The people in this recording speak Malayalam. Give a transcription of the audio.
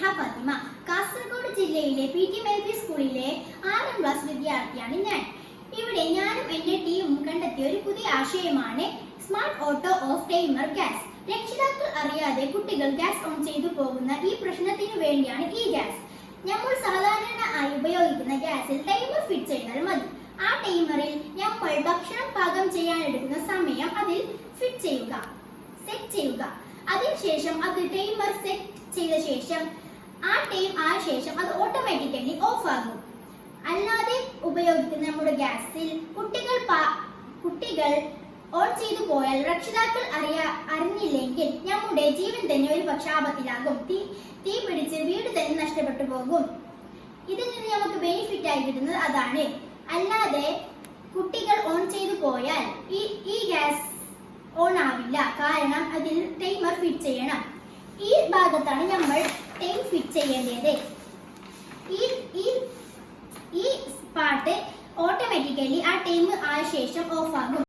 സ്നേഹ ഫാത്തിമ. കാസർഗോഡ് ജില്ലയിലെ PTMLP സ്കൂളിലെ 6ാം ക്ലാസ് വിദ്യാർത്ഥിയാണ് ഞാൻ. ഇവിടെ ഞാനും എന്റെ ടീമും കണ്ടെത്തിയ ഒരു പുതിയ ആശയമാണ് smart auto of timer gas. രക്ഷിതാക്കൾ അറിയാതെ കുട്ടികൾ ഗ്യാസ് ഓൺ ചെയ്തു പോകുന്ന ഈ പ്രശ്നത്തിനു വേണ്ടിയാണ് ഈ ഗ്യാസ്. നമ്മൾ സാധാരണയായി ഉപയോഗിക്കുന്ന ഗ്യാസിൽ ടൈമർ ഫിറ്റ് ചെയ്താൽ മതി. ആ ടൈമറിൽ നമ്മൾ ഭക്ഷണം പാകം ചെയ്യാൻ എടുക്കുന്ന സമയം അതിൽ സെറ്റ് ചെയ്യുക. അതിനുശേഷം അത് ടൈമർ സെറ്റ് ചെയ്ത ശേഷം അത് ഓട്ടോമാറ്റിക്കലി ഓഫ് ആകും. അല്ലാതെ ഉപയോഗിക്കുന്ന നമ്മുടെ ഗ്യാസിൽ കുട്ടികൾ ഓൺ ചെയ്തു പോയാൽ രക്ഷിതാക്കൾ അറിഞ്ഞില്ലെങ്കിൽ നമ്മുടെ ജീവൻ തന്നെ ഒരു പക്ഷെ ആപത്തിലാകും. തീ പിടിച്ച് വീട് തന്നെ നഷ്ടപ്പെട്ടു പോകും. ഇതിൽ നിന്ന് നമുക്ക് ബെനിഫിറ്റ് ആയി കിട്ടുന്നത് അതാണ്. അല്ലാതെ കുട്ടികൾ ഓൺ ചെയ്തു പോയാൽ ഈ ഗ്യാസ് ഓൺ ആവില്ല. കാരണം അതിൽ ടൈമർ ഫിറ്റ് ചെയ്യണം. ഈ ഭാഗത്താണ് നമ്മൾ ടൈം ഫിറ്റ് ചെയ്യേണ്ടത്. ഈ പാർട്ട് ഓട്ടോമാറ്റിക്കലി ആ ടൈം ആയ ശേഷം ഓഫ് ആകും.